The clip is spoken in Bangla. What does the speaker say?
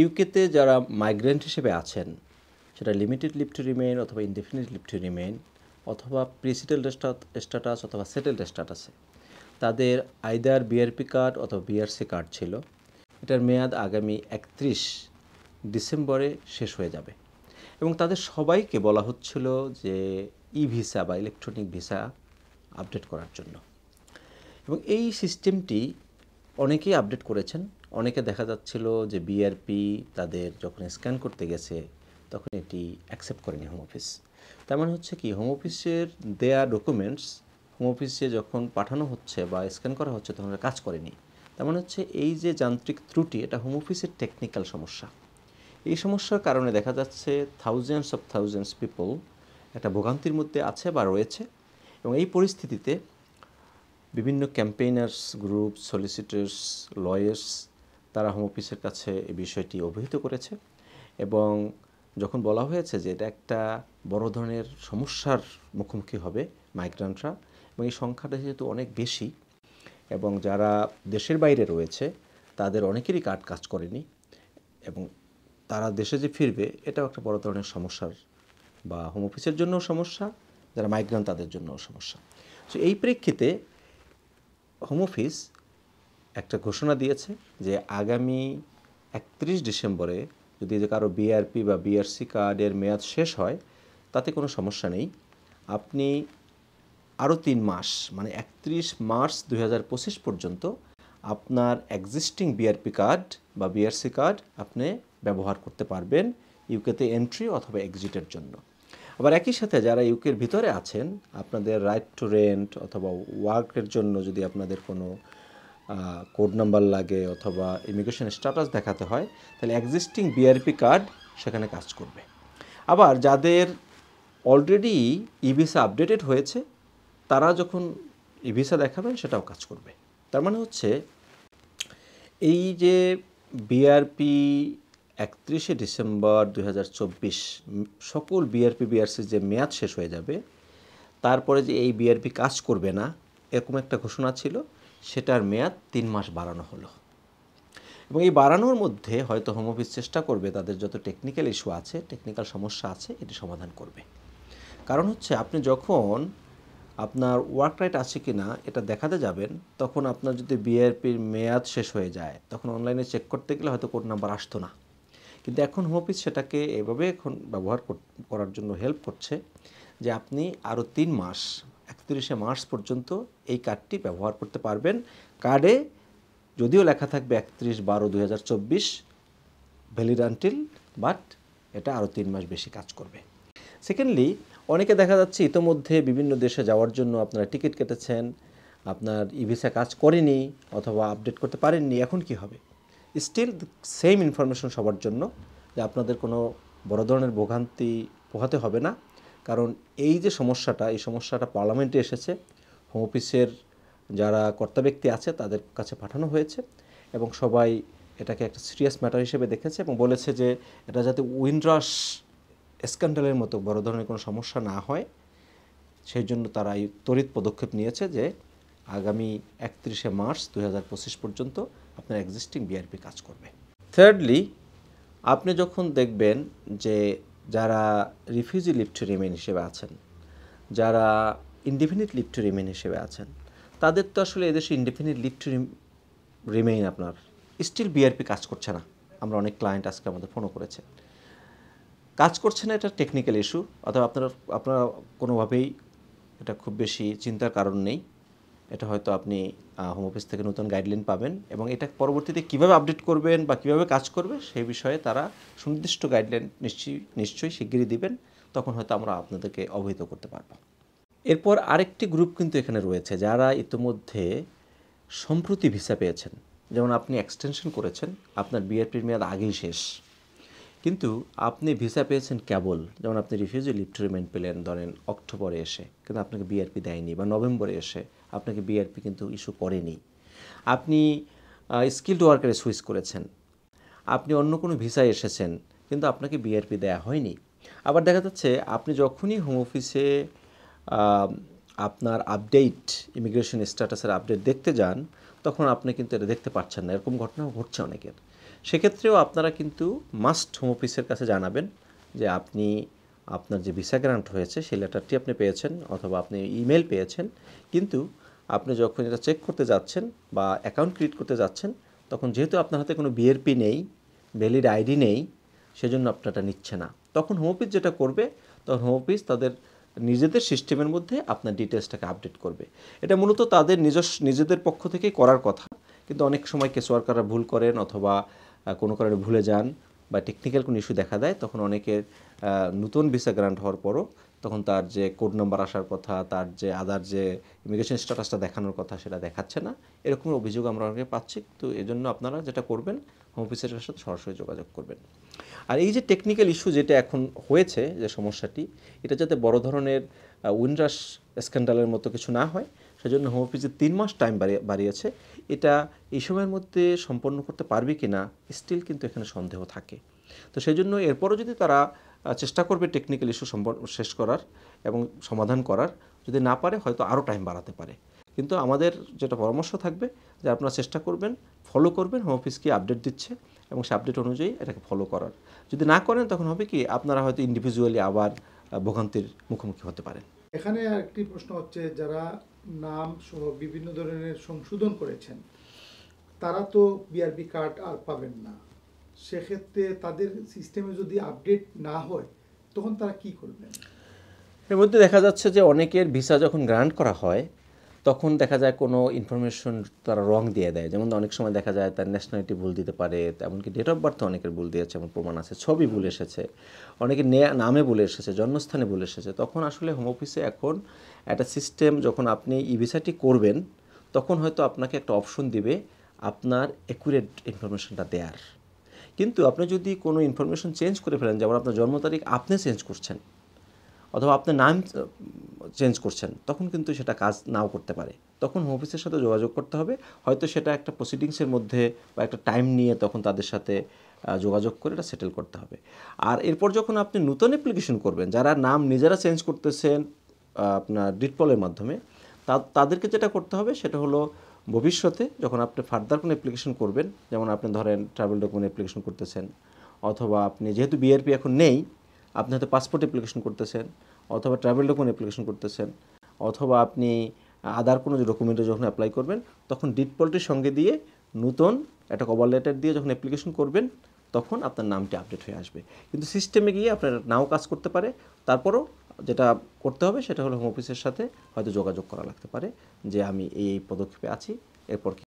ইউকেতে যারা মাইগ্রেন্ট হিসেবে আছেন, সেটা লিমিটেড লিভ টু রিমেইন অথবা ইনডেফিনিট লিভ টু রিমেইন অথবা প্রি-সেটেলড স্ট্যাটাস অথবা সেটেলড স্ট্যাটাসে, তাদের আইদার বিআরপি কার্ড অথবা বিআরসি কার্ড ছিল, এটার মেয়াদ আগামী 31 ডিসেম্বরে শেষ হয়ে যাবে এবং তাদের সবাইকে বলা হচ্ছিল যে ই ভিসা বা ইলেকট্রনিক ভিসা আপডেট করার জন্য। এবং এই সিস্টেমটি অনেকেই আপডেট করেছেন। অনেকে দেখা যাচ্ছিল যে বিআরপি তাদের যখন স্ক্যান করতে গেছে তখন এটি অ্যাকসেপ্ট করেনি হোম অফিস। তার মানে হচ্ছে কি, হোম অফিসের দেয়া ডকুমেন্টস হোম অফিসে যখন পাঠানো হচ্ছে বা স্ক্যান করা হচ্ছে তখন কাজ করেনি। তার মানে হচ্ছে এই যে যান্ত্রিক ত্রুটি, এটা হোম অফিসের টেকনিক্যাল সমস্যা। এই সমস্যার কারণে দেখা যাচ্ছে থাউজেন্ডস পিপল একটা ভোগান্তির মধ্যে আছে বা রয়েছে। এবং এই পরিস্থিতিতে বিভিন্ন ক্যাম্পেইনার্স গ্রুপ, সলিসিটার্স, লয়ার্স তারা হোম অফিসের কাছে এই বিষয়টি অবহিত করেছে এবং যখন বলা হয়েছে যে এটা একটা বড় ধরনের সমস্যার মুখোমুখি হবে মাইগ্রান্টরা, এবং এই সংখ্যাটা যেহেতু অনেক বেশি এবং যারা দেশের বাইরে রয়েছে তাদের অনেকেরই কার্ড কাজ করেনি এবং তারা দেশে যে ফিরবে এটাও একটা বড় ধরনের সমস্যার, বা হোম অফিসের জন্যও সমস্যা, যারা মাইগ্রান্ট তাদের জন্যও সমস্যা। সো এই প্রেক্ষিতে হোম অফিস একটা ঘোষণা দিয়েছে যে আগামী 31 ডিসেম্বরে যদি কারো বিআরপি বা বিআরসি কার্ডের মেয়াদ শেষ হয় তাতে কোনো সমস্যা নেই, আপনি আরও 3 মাস মানে 31 মার্চ 2025 পর্যন্ত আপনার এক্সিস্টিং বিআরপি কার্ড বা বিআরসি কার্ড আপনি ব্যবহার করতে পারবেন ইউকেতে এন্ট্রি অথবা এক্সিটের জন্য। আবার একই সাথে যারা ইউকের ভিতরে আছেন, আপনাদের রাইট টু রেন্ট অথবা ওয়ার্কের জন্য যদি আপনাদের কোনো কোড নাম্বার লাগে অথবা ইমিগ্রেশন স্ট্যাটাস দেখাতে হয়, তাহলে এক্সিস্টিং বিআরপি কার্ড সেখানে কাজ করবে। আবার যাদের অলরেডি ই ভিসা আপডেটেড হয়েছে তারা যখন ই ভিসা দেখাবেন সেটাও কাজ করবে। তার মানে হচ্ছে এই যে বিআরপি 31 ডিসেম্বর 2024 সকল বিআরপি বিআরসির যে মেয়াদ শেষ হয়ে যাবে, তারপরে যে এই বিআরপি কাজ করবে না এরকম একটা ঘোষণা ছিল, সেটার মেয়াদ 3 মাস বাড়ানো হলো। এবং এই বাড়ানোর মধ্যে হয়তো হোম অফিস চেষ্টা করবে তাদের যত টেকনিক্যাল ইস্যু আছে, টেকনিক্যাল সমস্যা আছে, এটি সমাধান করবে। কারণ হচ্ছে আপনি যখন আপনার ওয়ার্ক রাইট আছে কি না এটা দেখাতে যাবেন, তখন আপনার যদি বিআরপির মেয়াদ শেষ হয়ে যায় তখন অনলাইনে চেক করতে গেলে হয়তো কোড নাম্বার আসতো না। কিন্তু এখন হোম অফিস সেটাকে এভাবে এখন ব্যবহার করার জন্য হেল্প করছে যে আপনি আরও 3 মাস 31 মার্চ পর্যন্ত এই কার্ডটি ব্যবহার করতে পারবেন। কার্ডে যদিও লেখা থাকবে 31/12/2024 ভ্যালিড আনটিল, বাট এটা আরও 3 মাস বেশি কাজ করবে। সেকেন্ডলি, অনেকে দেখা যাচ্ছে ইতোমধ্যে বিভিন্ন দেশে যাওয়ার জন্য আপনারা টিকিট কেটেছেন, আপনার ই ভিসা কাজ করেনি অথবা আপডেট করতে পারেননি, এখন কি হবে? স্টিল সেম ইনফরমেশন সবার জন্য যে আপনাদের কোনো বড় ধরনের ভোগান্তি পোহাতে হবে না। কারণ এই যে সমস্যাটা, এই সমস্যাটা পার্লামেন্টে এসেছে, হোম অফিসের যারা কর্তা ব্যক্তি আছে তাদের কাছে পাঠানো হয়েছে এবং সবাই এটাকে একটা সিরিয়াস ম্যাটার হিসেবে দেখেছে এবং বলেছে যে এটা যাতে উইন্ডরাশ স্ক্যান্ডালের মতো বড় ধরনের কোনো সমস্যা না হয়, সেই জন্য তারা এই তড়িৎ পদক্ষেপ নিয়েছে যে আগামী 31 মার্চ 2025 পর্যন্ত আপনার এক্সিস্টিং বিআরপি কাজ করবে। থার্ডলি, আপনি যখন দেখবেন যে যারা রিফিউজি লিভ টু রিমেইন হিসেবে আছেন, যারা ইনডেফিনিট লিভ টু রিমেইন হিসেবে আছেন, তাদের তো আসলে এদেশে ইনডেফিনিট লিভ টু রিমেইন আপনার স্টিল বিআরপি কাজ করছে না। আমরা অনেক ক্লায়েন্ট আজকে আমাদের ফোনও করেছে, কাজ করছে না, এটা টেকনিক্যাল ইস্যু, অথবা আপনারা কোনোভাবেই এটা খুব বেশি চিন্তার কারণ নেই। এটা হয়তো আপনি হোম অফিস থেকে নতুন গাইডলাইন পাবেন এবং এটা পরবর্তীতে কীভাবে আপডেট করবেন বা কীভাবে কাজ করবে সেই বিষয়ে তারা সুনির্দিষ্ট গাইডলাইন নিশ্চয়ই শিগগিরই দিবেন, তখন হয়তো আমরা আপনাদেরকে অবহিত করতে পারব। এরপর আরেকটি গ্রুপ কিন্তু এখানে রয়েছে যারা ইতিমধ্যে সম্প্রতি ভিসা পেয়েছেন, যেমন আপনি এক্সটেনশন করেছেন, আপনার বিআরপির মেয়াদ আগেই শেষ, কিন্তু আপনি ভিসা পেয়েছেন কেবল, যেমন আপনি রিফিউজি লিভ টু রিমেইন পেলেন ধরেন অক্টোবরে এসে, কিন্তু আপনাকে বিআরপি দেয়নি, বা নভেম্বরে এসে আপনাকে বিআরপি কিন্তু ইস্যু করেনি। আপনি স্কিলড ওয়ার্কারে সুইচ করেছেন, আপনি অন্য কোনো ভিসায় এসেছেন কিন্তু আপনাকে বিআরপি দেয়া হয়নি। আবার দেখা যাচ্ছে আপনি যখনই হোম অফিসে আপনার আপডেট, ইমিগ্রেশন স্ট্যাটাসের আপডেট দেখতে যান, তখন আপনি কিন্তু এটা দেখতে পাচ্ছেন না, এরকম ঘটনাও ঘটছে অনেকের। সেক্ষেত্রেও আপনারা কিন্তু মাস্ট হোম অফিসের কাছে জানাবেন যে আপনি আপনার যে ভিসা গ্রান্ট হয়েছে সেই লেটারটি আপনি পেয়েছেন অথবা আপনি ইমেল পেয়েছেন, কিন্তু আপনি যখন এটা চেক করতে যাচ্ছেন বা অ্যাকাউন্ট ক্রিয়েট করতে যাচ্ছেন, তখন যেহেতু আপনার হাতে কোনো বিআরপি নেই, ভ্যালিড আইডি নেই, সেজন্য আপনারটা নিচ্ছে না। তখন হোম অফিস যেটা করবে, তখন হোম অফিস তাদের নিজেদের সিস্টেমের মধ্যে আপনার ডিটেলসটাকে আপডেট করবে। এটা মূলত তাদের নিজেদের পক্ষ থেকেই করার কথা, কিন্তু অনেক সময় কেস ওয়ার্কাররা ভুল করেন অথবা কোনো কারণে ভুলে যান বা টেকনিক্যাল কোনো ইস্যু দেখা দেয়, তখন অনেকের নতুন ভিসা গ্রান্ট হওয়ার পরও তখন তার যে কোড নাম্বার আসার কথা, তার যে আদার যে ইমিগ্রেশন স্ট্যাটাসটা দেখানোর কথা সেটা দেখাচ্ছে না। এরকম অভিযোগ আমরা অনেকে পাচ্ছি। তো এজন্য আপনারা যেটা করবেন, হোম অফিসের সাথে সরাসরি যোগাযোগ করবেন। আর এই যে টেকনিক্যাল ইস্যু যেটা এখন হয়েছে, যে সমস্যাটি, এটা যাতে বড় ধরনের উইন্ডরাশ স্ক্যান্ডালের মতো কিছু না হয়, সেজন্য হোম অফিসে 3 মাস টাইম বাড়িয়েছে। এটা এই সময়ের মধ্যে সম্পন্ন করতে পারবে কি না, স্টিল কিন্তু এখানে সন্দেহ থাকে। তো সেই জন্য এরপরও যদি তারা চেষ্টা করবে টেকনিক্যাল ইস্যু শেষ করার এবং সমাধান করার, যদি না পারে হয়তো আরও টাইম বাড়াতে পারে। কিন্তু আমাদের যেটা পরামর্শ থাকবে যে আপনারা চেষ্টা করবেন, ফলো করবেন হোম অফিস কি আপডেট দিচ্ছে এবং সে আপডেট অনুযায়ী এটাকে ফলো করার। যদি না করেন তখন হবে কি, আপনারা হয়তো ইন্ডিভিজুয়ালি আবার ভোগান্তির মুখোমুখি হতে পারেন। এখানে আরেকটি প্রশ্ন হচ্ছে, যারা নাম সহ বিভিন্ন ধরনের সংশোধন করেছেন তারা তো বিআরবি কার্ড আর পাবেন না। সেক্ষেত্রে তাদের সিস্টেমে যদি আপডেট না হয় তখন তারা কি করবেন? এর মধ্যে দেখা যাচ্ছে যে অনেকের ভিসা যখন গ্রান্ট করা হয় তখন দেখা যায় কোনো ইনফরমেশন তারা রং দিয়ে দেয়। যেমন অনেক সময় দেখা যায় তার ন্যাশনালিটি ভুল দিতে পারে, এমনকি ডেট অফ বার্থ অনেকের ভুল দিয়েছে, এমন প্রমাণ আছে। ছবি ভুল এসেছে, অনেকের নামে ভুল এসেছে, জন্মস্থানে ভুল এসেছে। তখন আসলে হোম অফিসে এখন একটা সিস্টেম, যখন আপনি ই ভিসাটি করবেন তখন হয়তো আপনাকে একটা অপশন দিবে আপনার অ্যাকুরেট ইনফরমেশনটা দেয়ার। কিন্তু আপনি যদি কোনো ইনফরমেশন চেঞ্জ করে ফেলেন, যেমন আপনার জন্ম তারিখ আপনি চেঞ্জ করছেন অথবা আপনার নাম চেঞ্জ করছেন, তখন কিন্তু সেটা কাজ নাও করতে পারে। তখন হোম অফিসের সাথে যোগাযোগ করতে হবে। হয়তো সেটা একটা প্রসিডিংসের মধ্যে বা একটা টাইম নিয়ে তখন তাদের সাথে যোগাযোগ করে এটা সেটেল করতে হবে। আর এরপর যখন আপনি নতুন অ্যাপ্লিকেশন করবেন, যারা নাম নিজেরা চেঞ্জ করতেছেন আপনার ডিটপলের মাধ্যমে, তাদেরকে যেটা করতে হবে সেটা হলো, ভবিষ্যতে যখন আপনি ফার্দার কোনো অ্যাপ্লিকেশন করবেন, যেমন আপনি ধরেন ট্রাভেল ডকুমেন্ট অ্যাপ্লিকেশন করতেছেন, অথবা আপনি যেহেতু বিআরপি এখন নেই, আপনি হয়তো পাসপোর্ট অ্যাপ্লিকেশন করতেছেন, অথবা ট্রাভেল ডকুমেন্ট অ্যাপ্লিকেশন করতেছেন, অথবা আপনি আদার কোনো যে ডকুমেন্টে যখন অ্যাপ্লাই করবেন, তখন ডিটপলটির সঙ্গে দিয়ে নতুন একটা কভার লেটার দিয়ে যখন অ্যাপ্লিকেশন করবেন, তখন আপনার নামটি আপডেট হয়ে আসবে। কিন্তু সিস্টেমে গিয়ে আপনার নাও কাজ করতে পারে। তারপরও যেটা করতে হবে সেটা হলো হোম অফিসের সাথে হয়তো যোগাযোগ করা লাগতে পারে যে আমি এই পদক্ষেপে আছি, এরপর